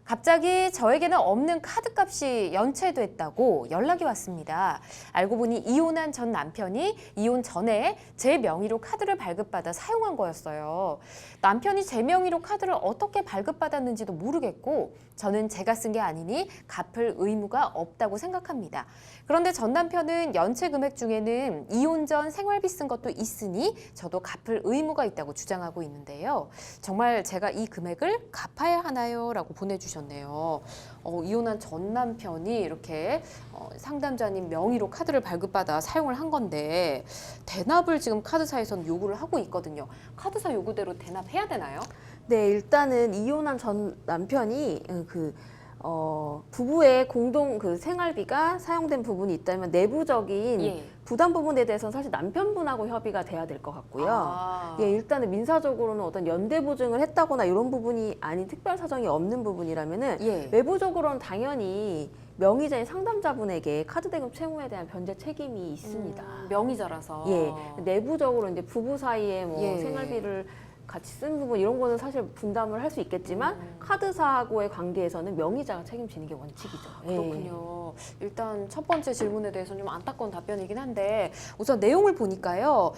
갑자기 저에게는 없는 카드값이 연체됐다고 연락이 왔습니다. 알고 보니 이혼한 전 남편이 이혼 전에 제 명의로 카드를 발급받아 사용한 거였어요. 남편이 제 명의로 카드를 어떻게 발급받았는지도 모르겠고 저는 제가 쓴 게 아니니 갚을 의무가 없다고 생각합니다. 그런데 전 남편은 연체 금액 중에는 이혼 전 생활비 쓴 것도 있으니 저도 갚을 의무가 있다고 주장하고 있는데요. 정말 제가 이 금액을 갚아야 하나요? 라고 보내주셨네요. 이혼한 전 남편이 이렇게 상담자님 명의로 카드를 발급받아 사용을 한 건데 대납을 지금 카드사에서는 요구를 하고 있거든요. 카드사 요구대로 대납해야 되나요? 네, 일단은 이혼한 전 남편이 부부의 공동 생활비가 사용된 부분이 있다면 내부적인 부담 부분에 대해서는 사실 남편분하고 협의가 돼야 될 것 같고요. 예, 일단은 민사적으로는 어떤 연대 보증을 했다거나 이런 부분이 아닌 특별 사정이 없는 부분이라면은 외부적으로는 당연히 명의자인 상담자분에게 카드 대금 채무에 대한 변제 책임이 있습니다. 명의자라서. 예, 내부적으로 이제 부부 사이에 생활비를 같이 쓴 부분 이런 거는 사실 분담을 할 수 있겠지만 카드사하고의 관계에서는 명의자가 책임지는 게 원칙이죠. 그렇군요. 일단 첫 번째 질문에 대해서는 좀 안타까운 답변이긴 한데 우선 내용을 보니까요.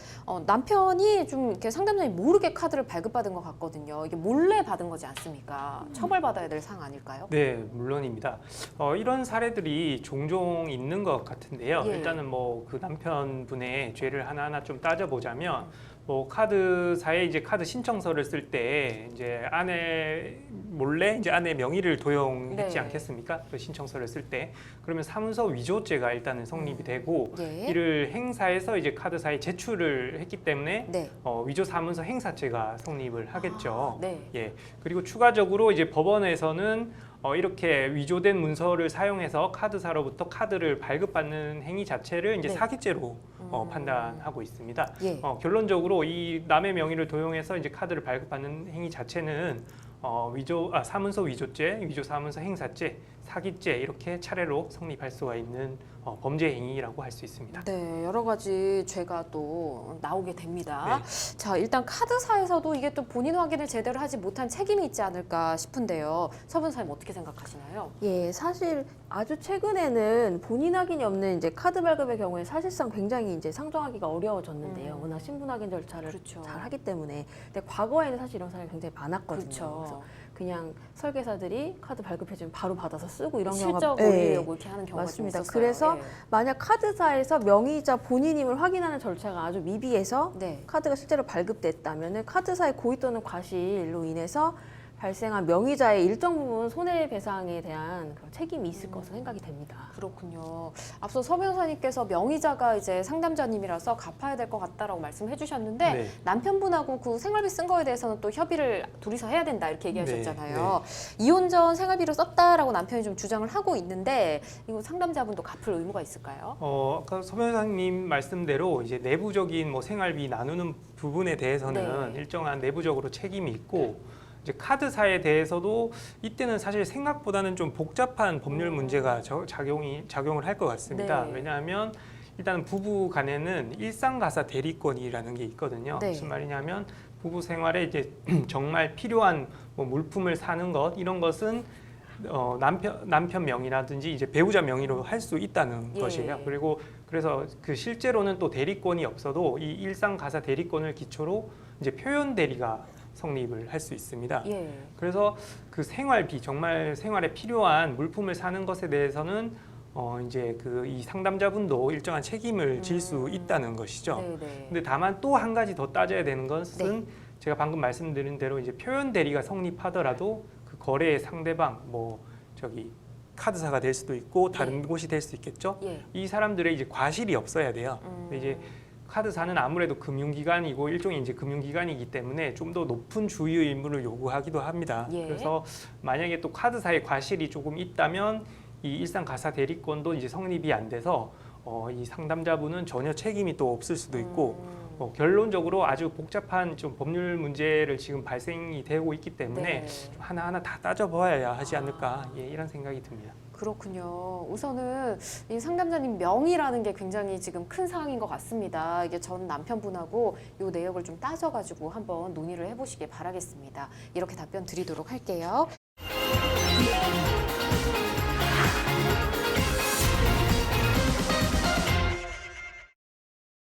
남편이 좀 이렇게 상담자님 모르게 카드를 발급받은 것 같거든요. 이게 몰래 받은 거지 않습니까? 처벌받아야 될 사항 아닐까요? 네, 물론입니다. 이런 사례들이 종종 있는 것 같은데요. 일단은 뭐 그 남편분의 죄를 하나하나 좀 따져보자면 카드사에 이제 카드 신청서를 쓸 때 이제 아내 몰래 이제 아내 명의를 도용했지 않겠습니까? 그 신청서를 쓸 때 그러면 사문서 위조죄가 일단은 성립이 되고 이를 행사해서 이제 카드사에 제출을 했기 때문에 위조 사문서 행사죄가 성립을 하겠죠. 예. 그리고 추가적으로 이제 법원에서는 이렇게 위조된 문서를 사용해서 카드사로부터 카드를 발급받는 행위 자체를 이제 사기죄로 판단하고 있습니다. 결론적으로 이 남의 명의를 도용해서 이제 카드를 발급받는 행위 자체는 사문서 위조죄, 위조 사문서 행사죄, 사기죄 이렇게 차례로 성립할 수가 있는 범죄 행위라고 할 수 있습니다. 네, 여러 가지 죄가 또 나오게 됩니다. 자, 일단 카드사에서도 이게 또 본인 확인을 제대로 하지 못한 책임이 있지 않을까 싶은데요. 서 변호사님 어떻게 생각하시나요? 예, 사실 아주 최근에는 본인 확인이 없는 이제 카드 발급의 경우에 사실상 굉장히 이제 상정하기가 어려워졌는데요. 워낙 신분 확인 절차를 잘 하기 때문에. 근데 과거에는 사실 이런 사람이 굉장히 많았거든요. 그래서 그냥 설계사들이 카드 발급해주면 바로 받아서 쓰고 이런 경우가 실적 올리려고 이렇게 하는 경우가 좀 있었어요. 그래서 만약 카드사에서 명의자 본인임을 확인하는 절차가 아주 미비해서 카드가 실제로 발급됐다면 카드사의 고의 또는 과실로 인해서 발생한 명의자의 일정 부분 손해배상에 대한 그런 책임이 있을 것으로 생각이 됩니다. 그렇군요. 앞서 서 변호사님께서 명의자가 이제 상담자님이라서 갚아야 될 것 같다라고 말씀해 주셨는데 남편분하고 그 생활비 쓴 거에 대해서는 또 협의를 둘이서 해야 된다 이렇게 얘기하셨잖아요. 이혼 전 생활비로 썼다라고 남편이 좀 주장을 하고 있는데 이거 상담자분도 갚을 의무가 있을까요? 아까 서 변호사님 말씀대로 이제 내부적인 생활비 나누는 부분에 대해서는 일정한 내부적으로 책임이 있고 이제 카드사에 대해서도 이때는 사실 생각보다는 좀 복잡한 법률 문제가 작용을 할 것 같습니다. 왜냐하면 일단 부부 간에는 일상가사 대리권이라는 게 있거든요. 무슨 말이냐면 부부 생활에 이제 정말 필요한 물품을 사는 것 이런 것은 남편 명의라든지 이제 배우자 명의로 할 수 있다는 것이에요. 그리고 그래서 그 실제로는 또 대리권이 없어도 이 일상가사 대리권을 기초로 이제 표현 대리가 성립을 할 수 있습니다. 그래서 그 생활비 정말 생활에 필요한 물품을 사는 것에 대해서는 이제 이 상담자분도 일정한 책임을 질 수 있다는 것이죠. 근데 다만 또 한 가지 더 따져야 되는 것은 제가 방금 말씀드린 대로 이제 표현 대리가 성립하더라도 그 거래의 상대방 카드사가 될 수도 있고 다른 곳이 될 수 있겠죠. 이 사람들의 이제 과실이 없어야 돼요. 근데 이제 카드사는 아무래도 금융기관이고 일종의 이제 금융기관이기 때문에 좀 더 높은 주의 의무를 요구하기도 합니다. 그래서 만약에 또 카드사의 과실이 조금 있다면 이 일상가사 대리권도 이제 성립이 안 돼서 이 상담자분은 전혀 책임이 또 없을 수도 있고 결론적으로 아주 복잡한 좀 법률 문제를 지금 발생이 되고 있기 때문에 좀 하나하나 다 따져봐야 하지 않을까 이런 생각이 듭니다. 그렇군요. 우선은 이 상담자님 명의라는 게 굉장히 지금 큰 사항인 것 같습니다. 이게 전 남편분하고 이 내역을 좀 따져가지고 한번 논의를 해보시길 바라겠습니다. 이렇게 답변 드리도록 할게요. 네.